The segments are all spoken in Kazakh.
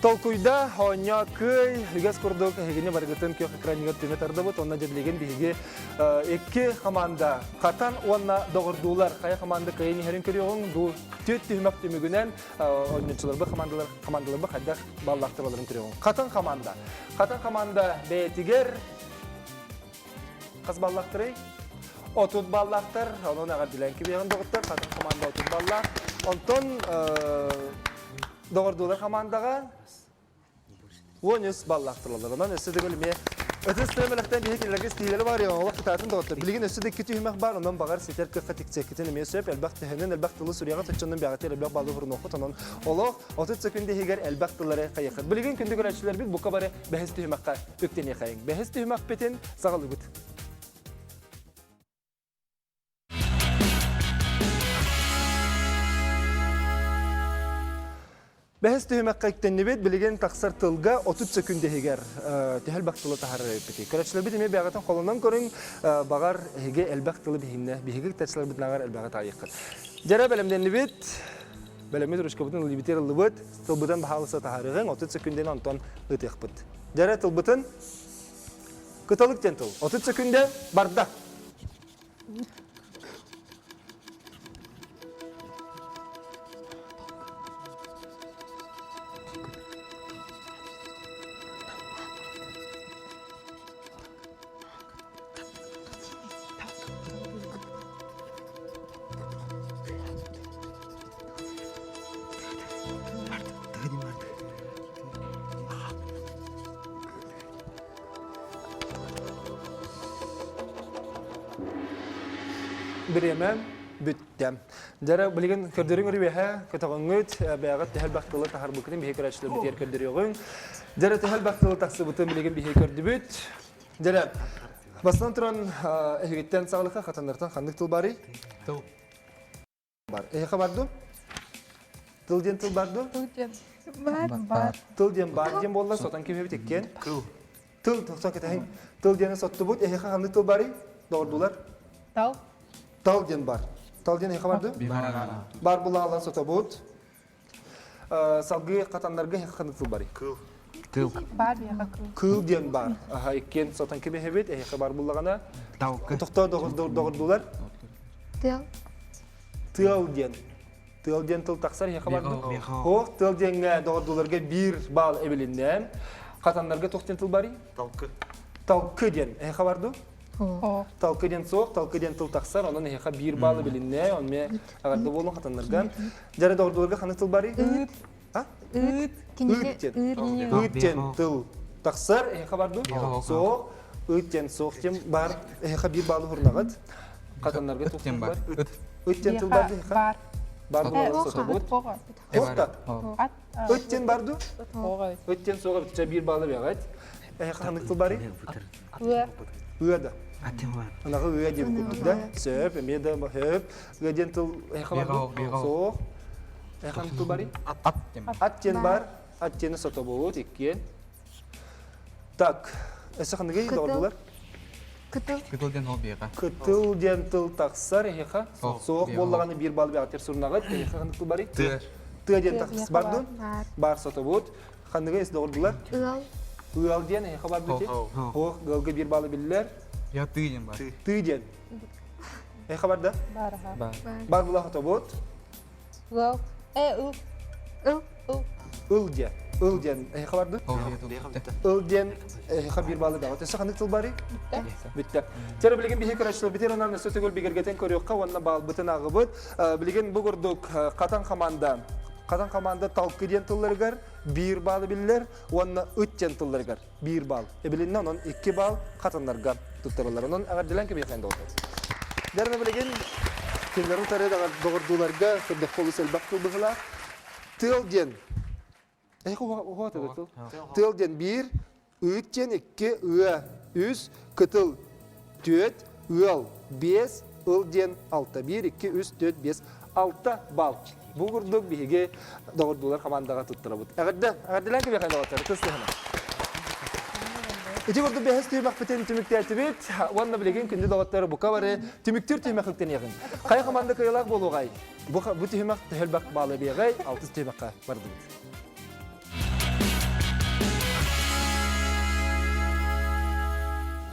Толкуйда хоnya кый үгәс курдук хегене баргытын кö экранга төмет ардыбыт онна жедлеген биге эки команда катан онна догордулар кая команда кайын херин көрөгөн ду төт төмөк төмөгүнөн ойночулар бу командалар бу кайда баллактыраларын көрөгөн катан команда бетигер кыз баллактырый 30 баллактар онун ага билен кибеген доготтор катан команда 30 баллак онтон догордулар командага 10 баллактыралар. Онан өсөдөгө ме өтөстөмөлөктөн бихекелерге стилери бар я, вакыт атын доктор. Билген өсөдөк кетүмөк бар, онан багар сетер кыфатикчекетен эме сөп, элбакты хенен элбактылы суряга тачындан бягатер элбак балды хурун окут, онан оло 30 секунде хегер элбактылары кайыкыр. Билген күндө көрөчүлөр бит бука бары бехес төмөккө өктене кайын. Бехес төмөк бетен сагалыгыт. Бәхес төһмәккә иктәннебет билеген таксар тылга 30 секунде хегер тәһәл бактылы тахарры бите. Көрәчләр бит эме бягатан колоннан көрүн багар хеге элбактылы бихинне биһиге тәчләр бит нагар элбагат айыккы. Жара белемдәннебет белемет рушкабытын либитер лыбыт тылбыдан баһалысы тахаррыгын 30 секунден антон ытыкпыт. Жара тылбытын кыталык тентыл 30 секунде барда. Биремем бүттем. Жара билген көрдөрүң рибеха, көтөгөңөт, байгат тәһәл бактылы тахар букын бихе көрәчләр битер көрдөрүгүң. Жара тәһәл бактылы таксы бутын билген бихе көрдөбүт. Жара бастан туран эгеттен саглыкка катандардан хандык тыл бары? Тыл. Бар. Хабарду? Тылден тыл барду? Бар. Тылден бар дем болла, сотан кеме битеккен? Тыл токса кетен. Тылден сотту бут, хандык тыл бары? Дордулар. Тал. Талден бар. Талден эха барды? Бар була алан сотобут. Салгы катандарга хандык тыл бары. Кыл. Бар яга кыл. Кылден бар. Аха иккен сотан кеме хебет, эха бар булагана. Токто догордулар. Тел. Талден. Талден тыл таксар эха барды. Хок талденге догордуларга 1 балл эбелинден. Катандарга токтен тыл бары? Талкы. Талкыден эха барды? Талкыден соқ, талкыден тыл тақсар, онын еқа 1 балы білінне, онме ағарды болын қатандарған. Жары дауырдыларға қаны тыл бары? Үттен тыл тақсар, еқа барды? Соқ, үттен соқ тем бар, еқа 1 балы ғырнағыд. Қатандарға тоқтен бар. Үттен тыл барды еқа? Бар бұлағы сота бұд. Оқта? Үттен барды? Үттен соға бітча 1 балы беғайд. Еқа қаны тыл бары? Уяда. Анағы уя деп көптүкдә. Сөп, эмеде хөп, уяден тыл хабарды. Соқ. Эхан тыл бары? Аттен бар. Аттені сото болот еккен. Так. Эсе қандыгай дордулар? Кытыл. Кытылден ол беға. Кытылден тыл тақсар еха. Соқ боллағаны 1 балы беғатер сұрнағыд. Еха қандық тыл бары? Тыден тақс барды? Бар сото болот. Қандыгай эсе дордулар? Уялден еха бар бөте? Оқ, гылғы 1 балы білілер. Я тыден бар. Тыден. Еха бар да? Бар. Бар бұла қата бот? Ул. Үлден. Үлден. Еха бар да? Үлден еха 1 балы да. Өсі қандық тыл бары? Бітті. Тері білген бейе көрәшілі бітер онарны сөтігіл бігергетен көріққа онына бал бұтын ағы бұд. Білген бұғырдық қатан команда талкыден тылларығар 1 балы білілер, онына үттен тылларығар 1 бал. Білінна онын 2 бал қатанларға тұттырылар. Онын әғар ділен кебе қайында отыр. Дәріні білеген, кендерін тарайды ағар доғырдуларға күрдік қолы сәлбақ тұлбығыла. Тылден. Әйқы оғат еді тұл? Тылден 1, үттен 2, үә, 3, күтіл 4, үәл 5, үлден 6, 1, 2, 3, 4, 5, 6 бал. Бұл күрдік бейге доғырдулар командаға тұттыра бұд. Әғарділән кебе қайда оғаттары, тұсты ғана. Эти горды бәхес түймәк бітен түмікті әтібет, онына білеген күнді доғаттары бұқа бары түміктер түймәқліктен еғін. Қай команда қайылақ болу ғай? Бұл түймәк түйілбәк балы бейғай, 6 түймәққа барды бұд.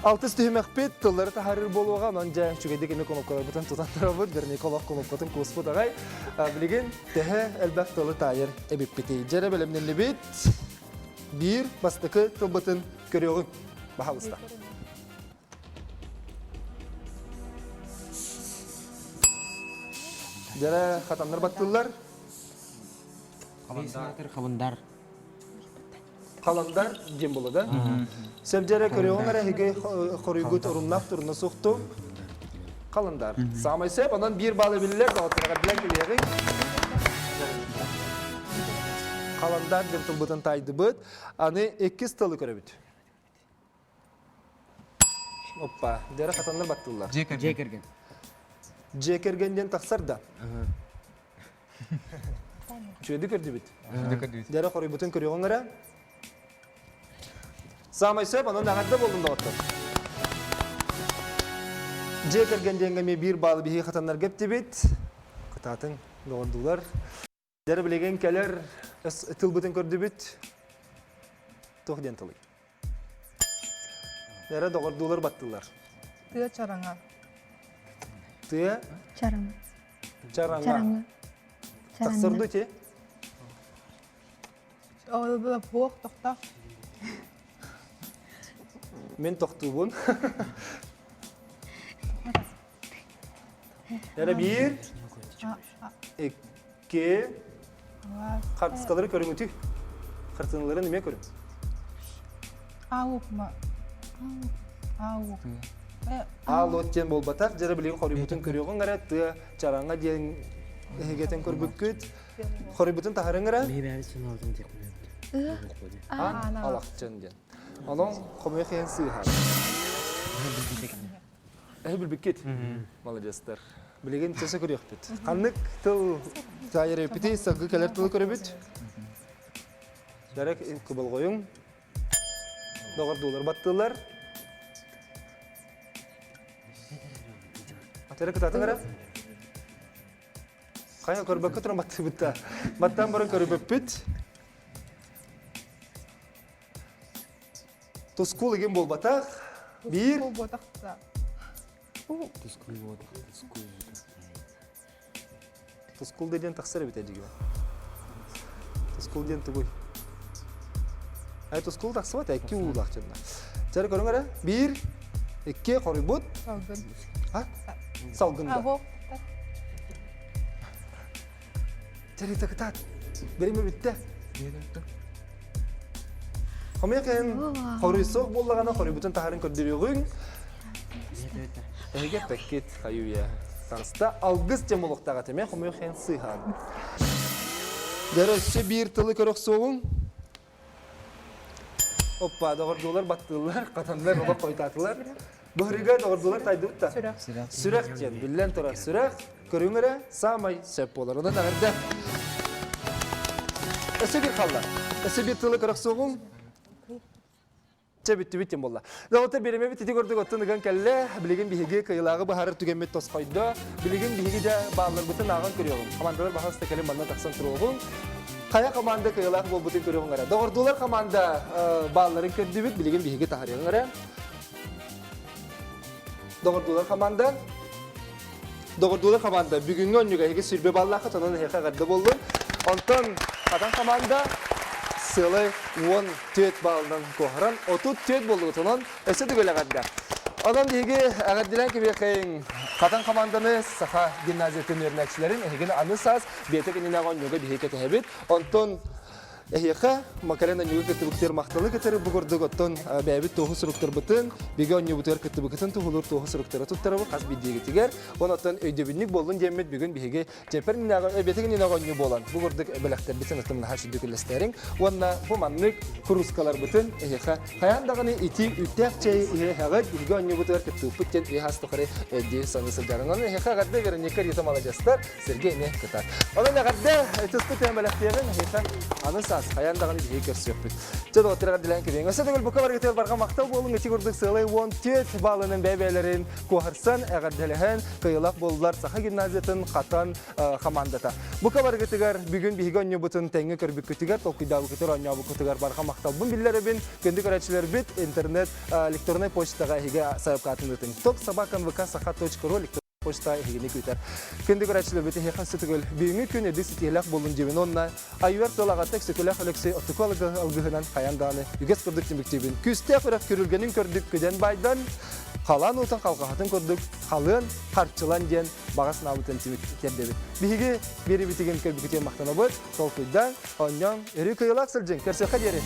Алтыс түймәкпет, тыллары тахарыр болуға, онжа чүгедекені конопкалар бұтын тұтан тұрабыд, біріне колақ конопкатын көспұт ағай. Білеген, тәхі әлбәк тылы тайыр әбеппетей. Жәрі бөлімнелі бет, бір бастықы тыл бұтын көріғын. Бақалыста. Жәрі қатанлар баттылар. Қабындар. Қаландар жем болу да. Сәбжәрі көріғын әрі хеге қорыйгүт ұрыннақ тұрына соқты. Қаландар. Самай сәп, онан бір балы білілер, дағытыраға біләк білеғі. Қаландар жем тұлбытын тайды бұд. Аны 2 тылы көрі бүд. Оппа, дәрі қатанлар баттылар. Жекерген. Жекергенден тақсар да. Чөйді көрді бүд. Дәрі қорыйгүтін көріғын әрі. Самай сөп, анын ағадда болдым да оттыр. Же кергенденге бір балы бейі қатанлар кепті бет. Құтатын доғырдулар. Дәрі білеген кәлер тыл бұтын көрді бет. Тоқден тылы. Дәрі доғырдулар баттылар. Тыя чараңа. Тыя Чараңа. чараңа. Тақсырды те? Ол бұл боқ тоқта. Мен тоқту бұн. Дәрі бір, 2, қартысқалары көрің өтік. Қартынылары неме көрің? Ауып ма? Ауып. Ал өткен бол батақ, жәрі білеген қоры бұтын көріғын ғара, тұя чараңа дейін әйгетін көрбік көт. Қоры бұтын тағырың ғара? Алақ жан. Алон қомай қиян сыйған. Білбік кет. Молодестер. Білеген төсі көрек бет. Қанық тыл тайыр өпіте, сағғы кәлер тылы көрі бет. Дәрек күбіл қойың. Доғыр долар баттылар. Тәрі күтатын ғара? Қайын көрбәк күтірін батты бұтта. Баттан бұрын көрі бөппет. Тұскул еген бол батақ. Бір. Бұл ботақта. Тұскул деден тақсыр бет әдегі. Тұскул ден тұғой. Әй тұскул тақсы бат, әкке ұлдақ жадына. Жәрі көрің әрі? Бір, 2 қоры бұд. Салгын. Салгында. Ағоқ. Жәрі тақытат. Береме бітті. Қомай қайын қоры соқ болдағана қоры бұтын тағарын көрдері ғың. Әйге пәкет қайуя. Тағыста алғыз жем олықтаға темен қомай қайын сыйған. Дәрі өссе бір тылы көрік соғың. Оппа, доғырдулар баттылар, қатанлар оға қойтатылар. Бұғырыға доғырдулар тайды ұтта. Сүрәк жен, білден тұрар сүрәк. Көріңірі самай сөп болар. Одан ағырда. Өссе бір қалла. Өссе бір тылы көрік соғың. Бітті болла. Дағыта береме бітті көрдік оттын ұған кәлі, білеген бігеге қиылағы бұхарыр түгенмет тос қойды. Білеген бігеге де бағылар бұтын ағын көріғын. Командалар бағасты кәлі манна тақсан тұрғын. Қая команда қиылағы бол бұтын көріғын ғара. Доғырдулар команда бағыларын көрді біт, білеген бігеге тағарығын ғара. Доғырдулар команда бүгінгі өнніға еге сүрбе бағылақы тонын еқа ғарды болды. Онтан қадан команда сылы 10 балынан қоғыран, 30 болуы тұнын өсі дүгілі ғадда. Одан дейгі ағаддилан кебе қайын қатын команданы сақа гимназиятын өрнәкшілерін әйген аны саз беті кеніне ағын нүгі дейгі кәтәбет. Онтон әйеқа макарена нүгі кәтібіктер мақталы кәтері бұғырдық оттон бәйбіт тоғы сұрықтыр бұтын, беге өне бұтыр кәтібіктін тұғылыр тоғы сұрықтыры тұттары бұқ қаз бейдегі тегер. Онаттан өйдебінік болын демет бүгін бейге жемпер беті кеніне ағын нү болан. Бұғырдық бәліқтер бітін ұтымын хашы дүкілестерін. Онна бұманлық күрускалар бұтын әйеқа қаяндағыны ити үттәк чәй әғыд беге өне бұтыр кәтіп бұттен әйхас тұқыры әдде саны сылдарын. Оны әйеқа ғадды верінекер етім алажастар Сергей не кітар. Оның әғадды тұспы тәмәліқтерін әйеқа аны класс хаянда ганы бие көрсөппүт. Жада отурга дилен кебен. Өсө дөгөл бука бар кетер барга мактал болуң эти көрдүк сылай 14 балынын бебелерин кохарсан агадделен кыйлак болдулар саха гимназиятын катан командата. Бука бар кетер бүгүн биге оньо бутун теңге көрбүк кетер толкуйда кетер оньо бу кетер барга мактал бун биллеребин көндүк көрөчүлөр бит интернет электронный почтага хиге сайыпкатын өтүн. Tok@vk.saha.ru почта хигини күтер. Көндүк көрөчүлөр бит хехан сөтөгөл бүгүнкү күн эди ситилак болун жебин онна айвер толагатек сөкөлөк Алексей Отуколог алгыгынан каянданы үгес көрдүк демектебин. Күстө көрөп көрүлгөнүн көрдүк көдөн байдан халан утан калкахатын көрдүк. Халын карчылан ден багасын абытын тимектердебит. Биге бери битиген көрбүк өтөн мактанабыз. Толкуйдан оньон өрү кыйлак сылжың көрсө кадери.